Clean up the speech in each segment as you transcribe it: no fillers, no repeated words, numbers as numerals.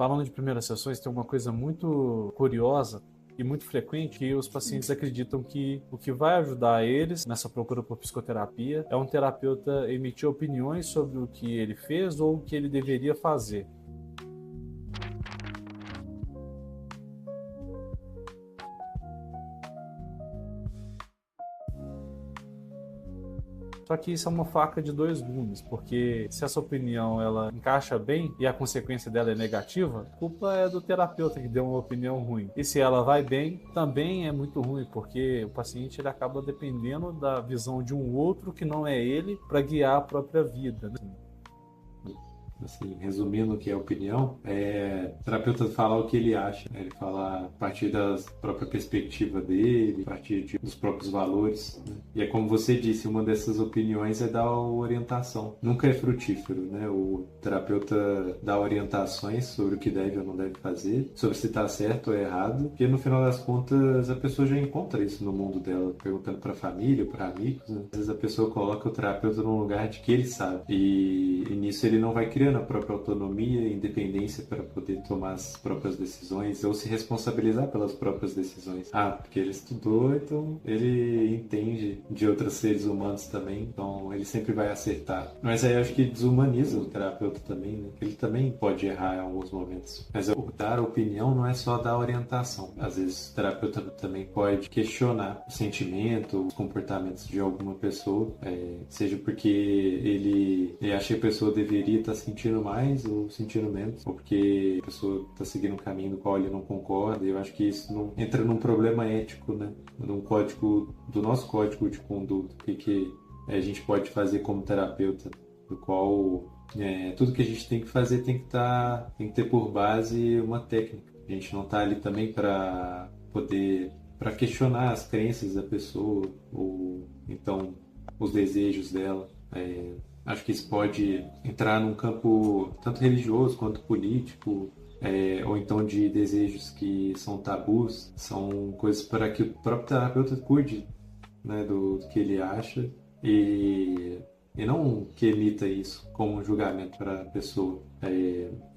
Falando de primeiras sessões, tem uma coisa muito curiosa e muito frequente que os pacientes acreditam que o que vai ajudar eles nessa procura por psicoterapia é um terapeuta emitir opiniões sobre o que ele fez ou o que ele deveria fazer. Só que isso é uma faca de dois gumes, porque se essa opinião ela encaixa bem e a consequência dela é negativa, a culpa é do terapeuta que deu uma opinião ruim. E se ela vai bem, também é muito ruim, porque o paciente ele acaba dependendo da visão de um outro que não é ele para guiar a própria vida, né? Assim, resumindo o que é opinião, o terapeuta fala o que ele acha, né? Ele fala a partir da própria perspectiva dele, a partir dos próprios valores, né? E é como você disse, uma dessas opiniões é dar orientação. Nunca é frutífero, né? O terapeuta dá orientações sobre o que deve ou não deve fazer, sobre se está certo ou errado, porque no final das contas a pessoa já encontra isso no mundo dela, perguntando para a família, para amigos, né? Às vezes a pessoa coloca o terapeuta num lugar de que ele sabe, e nisso ele não vai criando a própria autonomia e independência para poder tomar as próprias decisões ou se responsabilizar pelas próprias decisões. Porque ele estudou, então ele entende de outros seres humanos também, então ele sempre vai acertar. Mas aí eu acho que desumaniza o terapeuta também, né? Ele também pode errar em alguns momentos. Mas dar opinião não é só dar orientação. Às vezes o terapeuta também pode questionar o sentimento, os comportamentos de alguma pessoa, seja porque ele acha que a pessoa deveria estar sentindo mais ou sentindo menos, ou porque a pessoa está seguindo um caminho do qual ele não concorda. E eu acho que isso não entra num problema ético, né? Do nosso código de conduta, o que a gente pode fazer como terapeuta, do qual tudo que a gente tem que fazer tem que ter por base uma técnica. A gente não está ali também para questionar as crenças da pessoa ou então os desejos dela. Acho que isso pode entrar num campo tanto religioso quanto político, ou então de desejos que são tabus, são coisas para que o próprio terapeuta cuide, né, do que ele acha e não que emita isso como um julgamento para a pessoa.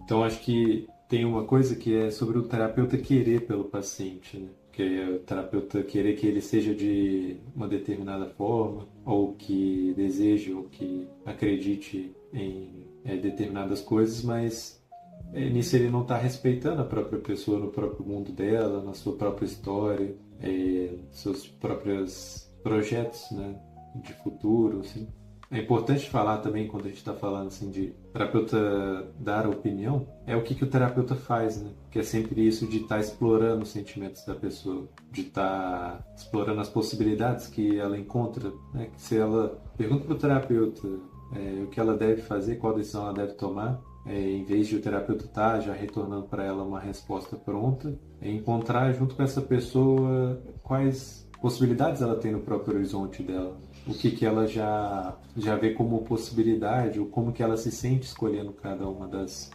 Então acho que tem uma coisa que é sobre o terapeuta querer pelo paciente, né? Que é o terapeuta querer que ele seja de uma determinada forma, ou que deseje, ou que acredite em determinadas coisas, mas nisso ele não está respeitando a própria pessoa no próprio mundo dela, na sua própria história, seus próprios projetos, né, de futuro, assim. É importante falar também, quando a gente está falando assim, de terapeuta dar opinião, é o que o terapeuta faz, né? Que é sempre isso de estar explorando os sentimentos da pessoa, de estar explorando as possibilidades que ela encontra, né? Que se ela pergunta para o terapeuta o que ela deve fazer, qual decisão ela deve tomar, em vez de o terapeuta estar já retornando para ela uma resposta pronta, encontrar junto com essa pessoa quais possibilidades ela tem no próprio horizonte dela, o que ela já vê como possibilidade, ou como que ela se sente escolhendo cada uma das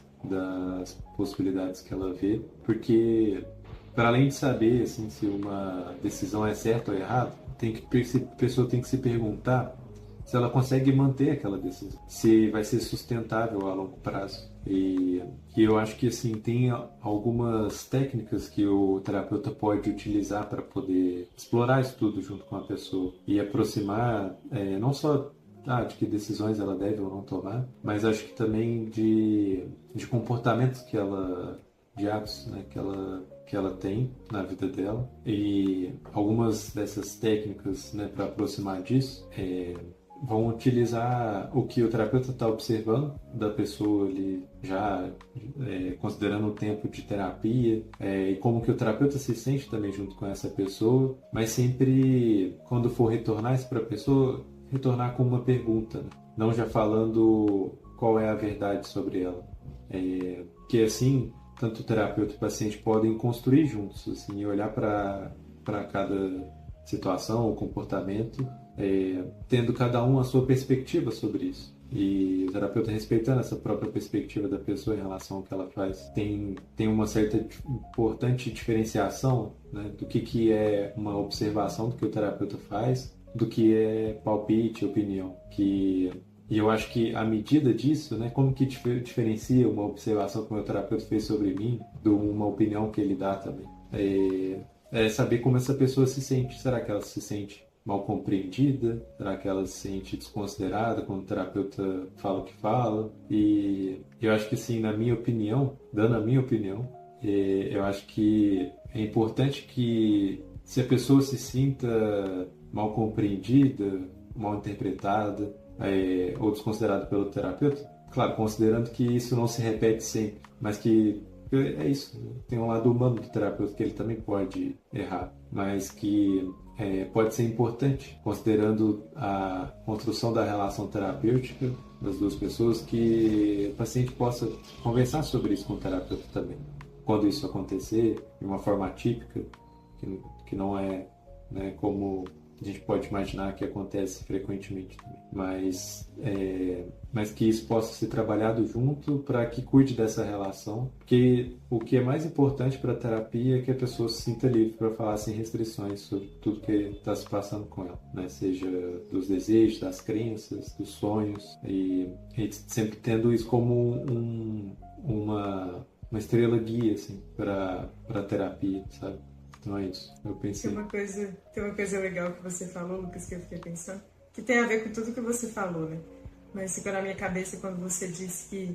possibilidades que ela vê, porque para além de saber assim, se uma decisão é certa ou errada, a pessoa tem que se perguntar se ela consegue manter aquela decisão, se vai ser sustentável a longo prazo. E eu acho que assim tem algumas técnicas que o terapeuta pode utilizar para poder explorar isso tudo junto com a pessoa e aproximar não só de que decisões ela deve ou não tomar, mas acho que também de comportamentos de hábitos, né, que ela tem na vida dela. E algumas dessas técnicas, né, para aproximar disso vão utilizar o que o terapeuta está observando da pessoa ali, já considerando o tempo de terapia, e como que o terapeuta se sente também junto com essa pessoa, mas sempre, quando for retornar isso para a pessoa, retornar com uma pergunta, né? Não já falando qual é a verdade sobre ela. Que assim, tanto o terapeuta e o paciente podem construir juntos, assim, e olhar para cada situação ou comportamento, tendo cada um a sua perspectiva sobre isso. E o terapeuta respeitando essa própria perspectiva da pessoa em relação ao que ela faz. Tem uma certa importante diferenciação, né, do que é uma observação do que o terapeuta faz, do que é palpite, opinião. Que E eu acho que a medida disso, né, como que diferencia uma observação que o meu terapeuta fez sobre mim de uma opinião que ele dá também? É saber como essa pessoa se sente. Será que ela se sente mal compreendida? Será que ela se sente desconsiderada quando o terapeuta fala o que fala? E eu acho que, sim, na minha opinião, dando a minha opinião, eu acho que é importante que, se a pessoa se sinta mal compreendida, mal interpretada, ou desconsiderada pelo terapeuta, claro, considerando que isso não se repete sempre, mas que é isso, tem um lado humano do terapeuta que ele também pode errar, mas que pode ser importante, considerando a construção da relação terapêutica das duas pessoas, que o paciente possa conversar sobre isso com o terapeuta também. Quando isso acontecer, de uma forma atípica, que não é, né, como a gente pode imaginar que acontece frequentemente também, mas que isso possa ser trabalhado junto para que cuide dessa relação, porque o que é mais importante para a terapia é que a pessoa se sinta livre para falar sem restrições sobre tudo que está se passando com ela, né? Seja dos desejos, das crenças, dos sonhos, e sempre tendo isso como uma estrela guia assim, para a terapia, sabe? Então é isso, eu pensei. Tem uma coisa legal que você falou, Lucas, que eu fiquei pensando, que tem a ver com tudo que você falou, né? Mas ficou na minha cabeça quando você disse que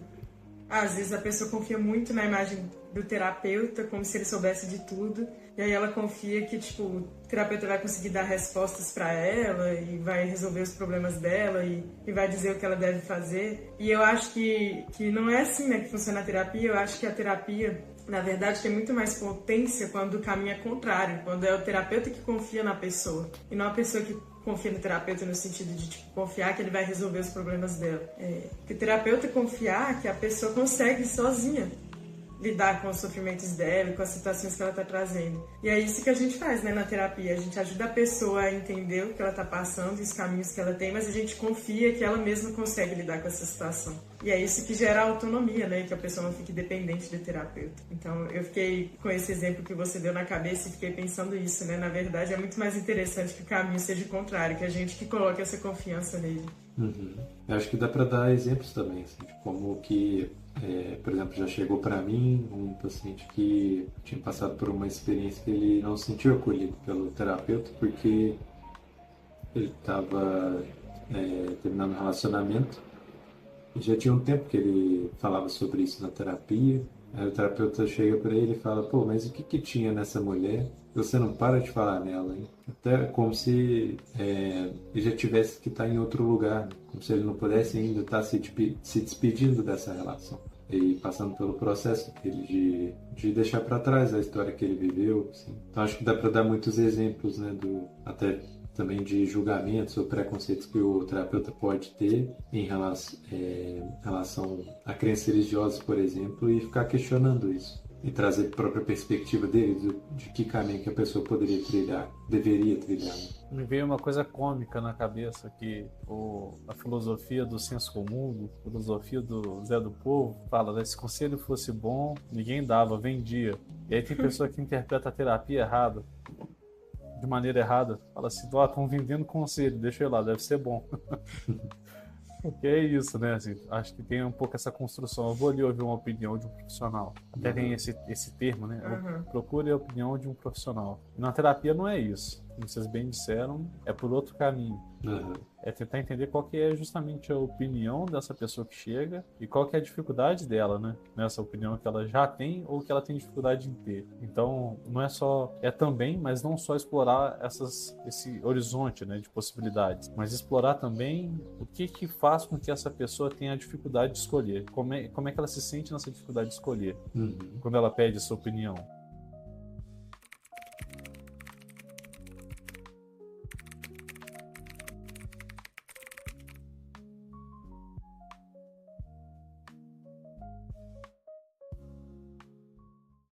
às vezes a pessoa confia muito na imagem do terapeuta, como se ele soubesse de tudo, e aí ela confia que, tipo, o terapeuta vai conseguir dar respostas para ela e vai resolver os problemas dela e vai dizer o que ela deve fazer. E eu acho que não é assim, né, que funciona a terapia. Eu acho que a terapia, na verdade, tem muito mais potência quando o caminho é contrário, quando é o terapeuta que confia na pessoa e não a pessoa que confia no terapeuta no sentido de, tipo, confiar que ele vai resolver os problemas dela. Que o terapeuta confiar que a pessoa consegue sozinha lidar com os sofrimentos dela, com as situações que ela está trazendo. E é isso que a gente faz, né, na terapia. A gente ajuda a pessoa a entender o que ela está passando e os caminhos que ela tem, mas a gente confia que ela mesma consegue lidar com essa situação. E é isso que gera autonomia, né, que a pessoa não fique dependente do terapeuta. Então, eu fiquei com esse exemplo que você deu na cabeça e fiquei pensando isso, né. Na verdade, é muito mais interessante que o caminho seja o contrário, que a gente que coloque essa confiança nele. Uhum. Eu acho que dá para dar exemplos também, assim, de como que, por exemplo, já chegou para mim um paciente que tinha passado por uma experiência que ele não se sentiu acolhido pelo terapeuta porque ele estava terminando um relacionamento e já tinha um tempo que ele falava sobre isso na terapia. Aí o terapeuta chega para ele e fala: pô, mas o que tinha nessa mulher? Você não para de falar nela, hein? Até como se ele já tivesse que estar em outro lugar, né? Como se ele não pudesse ainda estar se despedindo dessa relação e passando pelo processo dele de deixar para trás a história que ele viveu, assim. Então acho que dá para dar muitos exemplos, né, até também de julgamentos ou preconceitos que o terapeuta pode ter em relação a crenças religiosas, por exemplo, e ficar questionando isso. E trazer a própria perspectiva dele, de que caminho que a pessoa deveria trilhar. Me veio uma coisa cômica na cabeça, que a filosofia do senso comum, a filosofia do Zé do Povo, fala, né, se conselho fosse bom, ninguém dava, vendia. E aí tem pessoa que interpreta a terapia errada, de maneira errada, fala assim, estão vendendo conselho, deixa eu ir lá, deve ser bom. Porque é isso, né? Assim, acho que tem um pouco essa construção. Eu vou ali ouvir uma opinião de um profissional. Até tem esse termo, né? Procure a opinião de um profissional. Na terapia não é isso. Como vocês bem disseram, é por outro caminho. É tentar entender qual que é justamente a opinião dessa pessoa que chega e qual que é a dificuldade dela, né? Nessa opinião que ela já tem ou que ela tem dificuldade em ter. Então, não é só... É também, mas não só explorar esse horizonte, né, de possibilidades, mas explorar também o que faz com que essa pessoa tenha a dificuldade de escolher. Como é que ela se sente nessa dificuldade de escolher quando ela pede essa opinião.